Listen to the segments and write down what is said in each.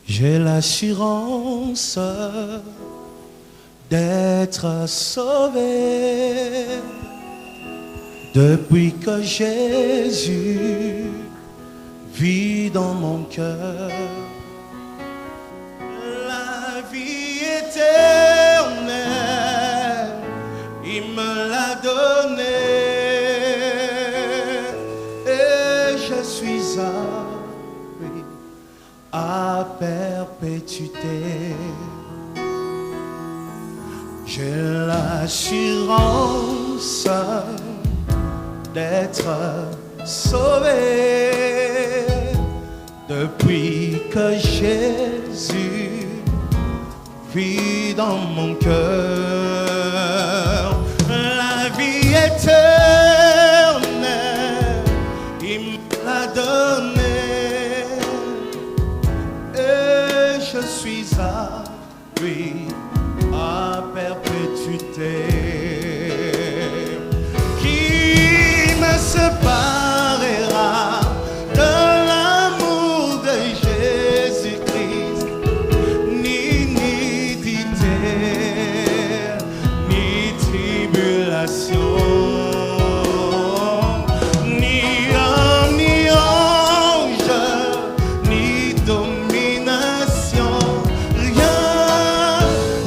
J'ai l'assurance d'être sauvé depuis que Jésus vit dans mon cœur. La vie éternelle, il me l'a donnée et je suis à perpétuité. J'ai l'assurance d'être sauvé depuis que Jésus vit dans mon cœur. La vie éternelle, il me l'a donnée et je suis à lui à perpétuité. Qui me séparera de l'amour de Jésus-Christ? Ni nudité, ni tribulation, ni homme, ni ange, ni domination.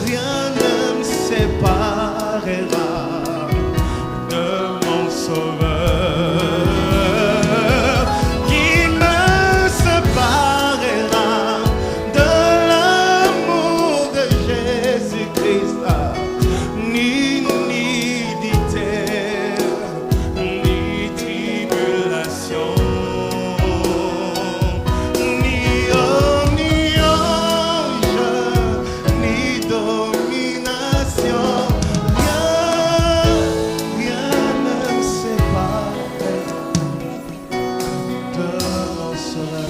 Rien ne me séparera de mon Sauveur. Qui me séparera de l'amour de Jésus-Christ? Ni nudité, ni tribulation, ni homme, ni ange, ni domination. Rien ne me séparera de mon Sauveur.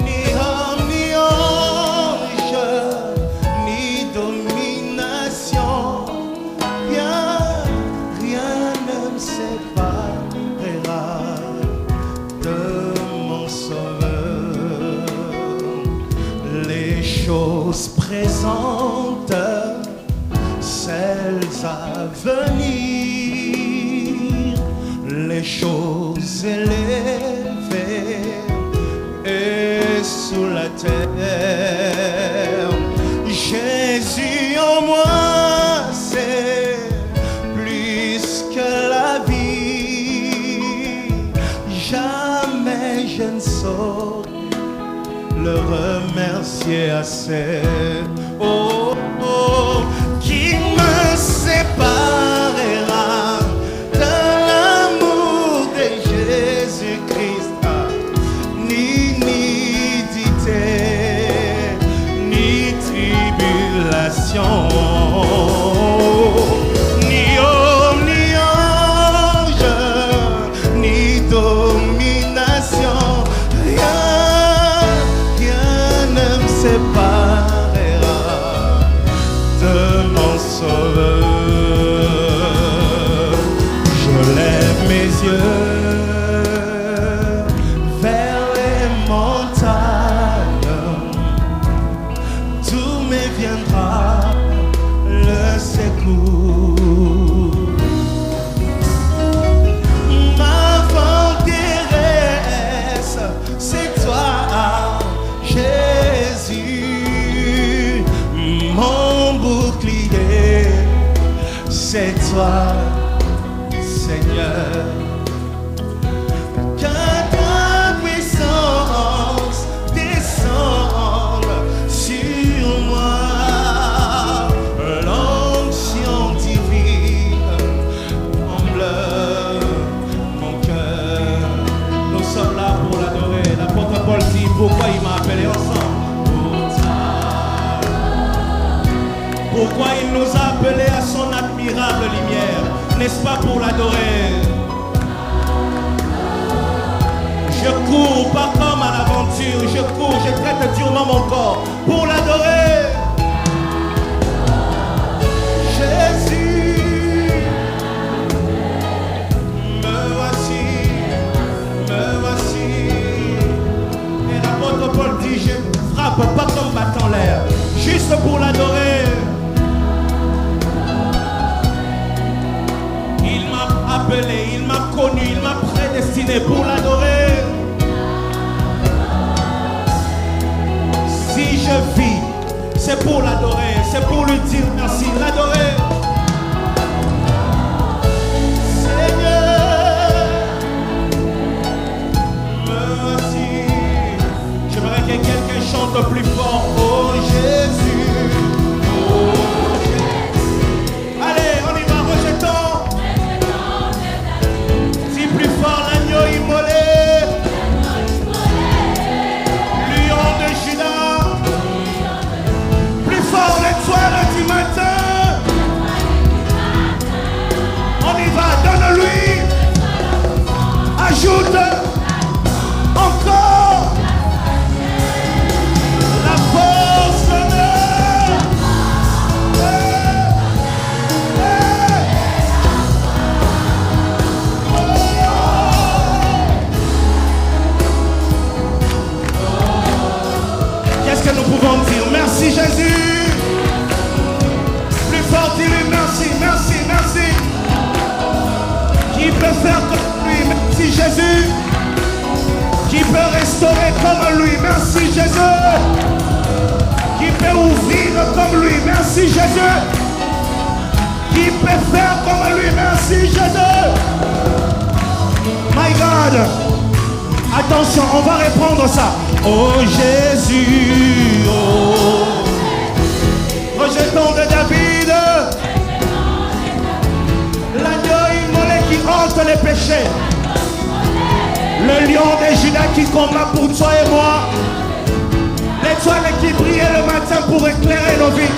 Ni homme, ni ange, ni domination. Rien ne me séparera de mon Sauveur. Les choses présentes, celles à venir, les choses élevées et sous la terre. Jésus en moi, c'est plus que la vie. Jamais je ne saurais le remercier assez. Oh, oh, qui me séparera de l'amour de Jésus-Christ? Ni nudité, ni tribulation, ni homme, ni ange, ni domination. Rien ne me séparera de mon Sauveur. Je lève mes yeux vers les montagnes, d'où me viendra le secours. Ma forteresse, c'est toi, Jésus. Mon bouclier, c'est toi, Seigneur. Que ta puissance descende sur moi. L'onction divine comble mon cœur. Nous sommes là pour l'adorer. L'apôtre Paul dit pourquoi il m'a appelé ensemble. Pourquoi il nous a appelés à son admirable lumière? N'est-ce pas pour l'adorer? Je devant mon corps pour l'adorer. Jésus, me voici, me voici. Et l'apôtre Paul dit, je frappe pas comme battant l'air, juste pour l'adorer. Il m'a appelé, il m'a connu, il m'a prédestiné pour l'adorer. Si je vis, c'est pour l'adorer, c'est pour lui dire merci, l'adorer. Seigneur, me voici. J'aimerais que quelqu'un chante plus fort. Oh Jésus, oh Jésus. Allez, on y va, rejetons. Si plus fort, l'agneau immolé, lion de Juda. Plus fort, l'étoile du matin. On y va, donne-lui. Ajoute encore la force de Qu'est-ce que nous pouvons dire? Merci Jésus. Plus fort, dis-lui merci, merci, merci. Qui peut faire comme lui? Merci Jésus. Qui peut restaurer comme lui? Merci Jésus. Qui peut ouvrir comme lui? Merci Jésus. Qui peut faire comme lui? Merci Jésus. My God. Attention, on va répondre ça. Oh Jésus, oh. Rejetons de David. L'agneau immolé qui hante les péchés. Le lion de Juda qui combat pour toi et moi. L'étoile qui brillait le matin pour éclairer nos vies.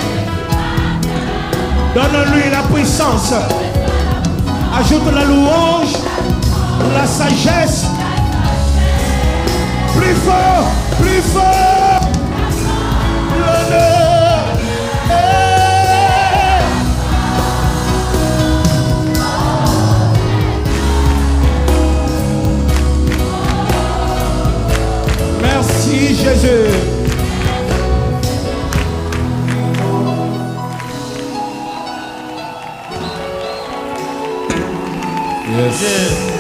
Donne-lui la puissance. Ajoute la louange, la sagesse. Plus fort, plus fort. L'honneur. Merci Jésus. Yes.